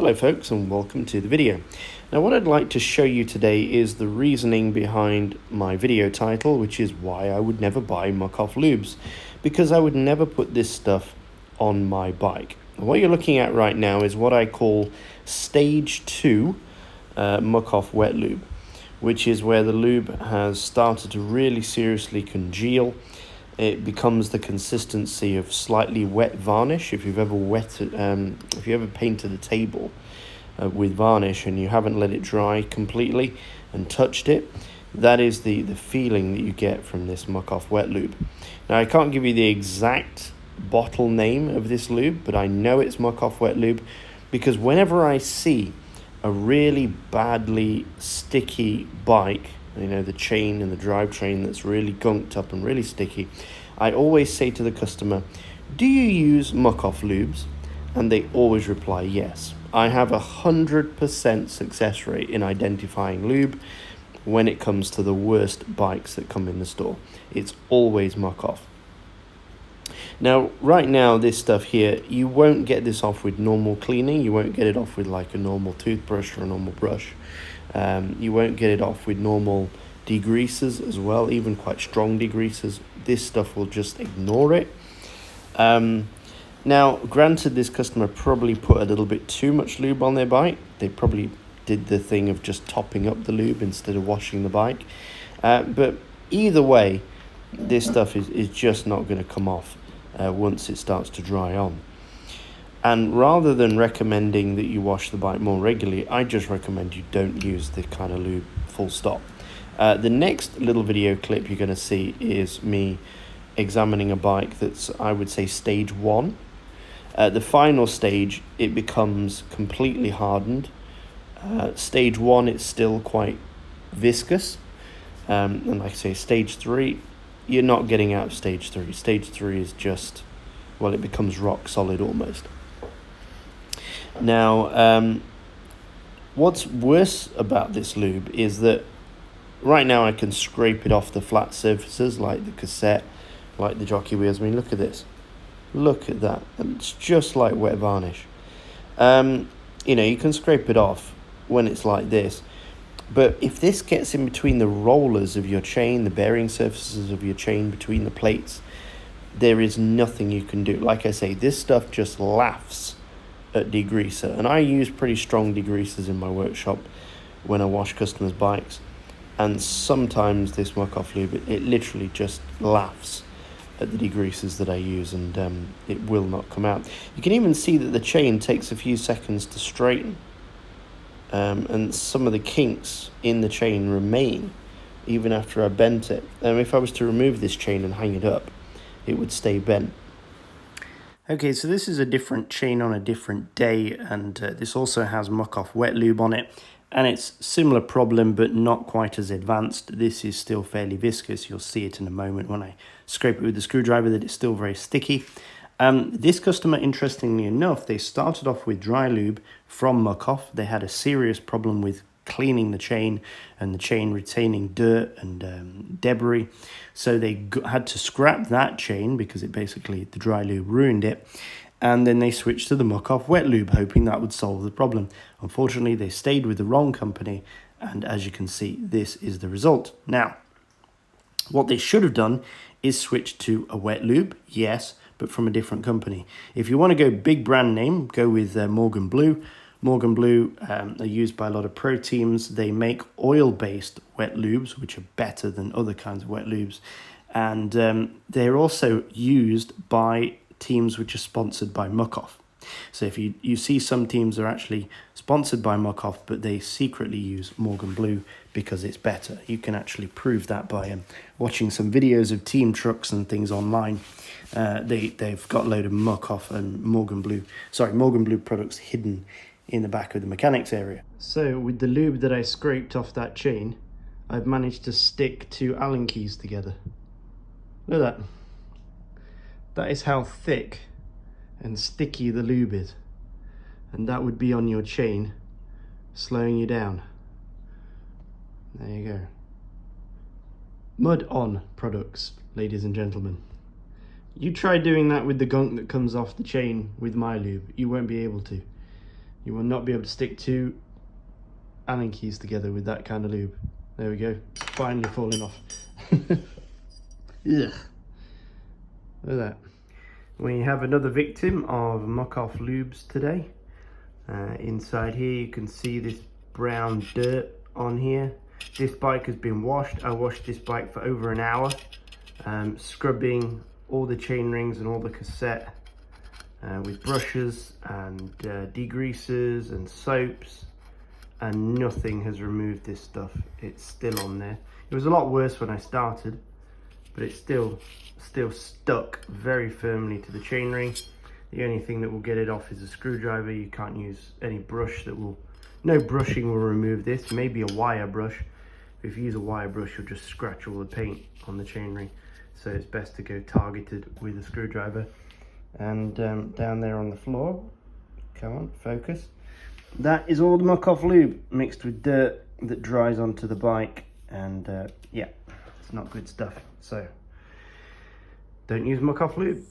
Hello folks, and welcome to the video. Now what I'd like to show you today is the reasoning behind my video title, which is why I would never buy Muc-Off Lubes, because I would never put this stuff on my bike. What you're looking at right now is what I call Stage 2 Muc-Off Wet Lube, which is where the lube has started to really seriously congeal. It becomes the consistency of slightly wet varnish. If you've ever painted a table with varnish and you haven't let it dry completely and touched it, that is the feeling that you get from this Muc-Off Wet Lube. Now I can't give you the exact bottle name of this lube, but I know it's Muc-Off Wet Lube because whenever I see a really badly sticky bike, you know, the chain and the drivetrain that's really gunked up and really sticky, I always say to the customer, do you use Muc-Off Lubes? And they always reply yes. I have 100% success rate in identifying lube when it comes to the worst bikes that come in the store. It's always Muc-Off. Now, right now, this stuff here, you won't get this off with normal cleaning. You won't get it off with like a normal toothbrush or a normal brush. You won't get it off with normal degreasers as well, even quite strong degreasers. This stuff will just ignore it. Now, granted, this customer probably put a little bit too much lube on their bike. They probably did the thing of just topping up the lube instead of washing the bike. But either way, this stuff is just not going to come off once it starts to dry on. And rather than recommending that you wash the bike more regularly, I just recommend you don't use this kind of lube, full stop. The next little video clip you're going to see is me examining a bike that's, I would say, stage 1. The final stage, it becomes completely hardened. Stage 1, it's still quite viscous. And like I say, stage 3, you're not getting out of stage 3. Stage 3 is just, well, it becomes rock solid almost. Now, what's worse about this lube is that right now I can scrape it off the flat surfaces like the cassette, like the jockey wheels. I mean, look at this. Look at that. It's just like wet varnish. You know, you can scrape it off when it's like this. But if this gets in between the rollers of your chain, the bearing surfaces of your chain, between the plates, there is nothing you can do. Like I say, this stuff just laughs at degreaser. And I use pretty strong degreasers in my workshop when I wash customers' bikes. And sometimes this Muc-Off Lube, it literally just laughs at the degreasers that I use, and it will not come out. You can even see that the chain takes a few seconds to straighten. And some of the kinks in the chain remain even after I bent it. If I was to remove this chain and hang it up, it would stay bent. Okay, so this is a different chain on a different day, and this also has Muc-Off Wet Lube on it, and it's similar problem but not quite as advanced. This is still fairly viscous. You'll see it in a moment when I scrape it with the screwdriver that it's still very sticky. This customer, interestingly enough, they started off with dry lube from Muc-Off. They had a serious problem with cleaning the chain and the chain retaining dirt and debris. So they had to scrap that chain because it basically, the dry lube ruined it. And then they switched to the Muc-Off Wet Lube, hoping that would solve the problem. Unfortunately, they stayed with the wrong company. And as you can see, this is the result. Now, what they should have done is switch to a wet lube, yes, but from a different company. If you want to go big brand name, go with Morgan Blue. Morgan Blue are used by a lot of pro teams. They make oil-based wet lubes, which are better than other kinds of wet lubes. And they're also used by teams which are sponsored by Muc-Off. So if you see some teams are actually sponsored by Muc-Off, but they secretly use Morgan Blue because it's better. You can actually prove that by watching some videos of team trucks and things online. They've got a load of Muc-Off and Morgan Blue products hidden in the back of the mechanics area. So with the lube that I scraped off that chain, I've managed to stick 2 Allen keys together. Look at that. That is how thick and sticky the lube is. And that would be on your chain, slowing you down. There you go. Mud-On products, ladies and gentlemen. You try doing that with the gunk that comes off the chain with my lube, you won't be able to. You will not be able to stick 2 Allen keys together with that kind of lube. There we go. It's finally falling off. Yeah. Look at that. We have another victim of Muc-Off Lubes today. Inside here you can see this brown dirt on here. This bike has been washed. I washed this bike for over an hour, scrubbing all the chain rings and all the cassette with brushes and degreasers and soaps, and nothing has removed this stuff. It's still on there. It was a lot worse when I started, but it's still stuck very firmly to the chainring. The only thing that will get it off is a screwdriver. You can't use any brush no brushing will remove this, maybe a wire brush. If you use a wire brush, you'll just scratch all the paint on the chainring. So it's best to go targeted with a screwdriver. And down there on the floor, come on, focus. That is all the Muc-Off Lube mixed with dirt that dries onto the bike. And yeah, it's not good stuff. So don't use Muc-Off Lube.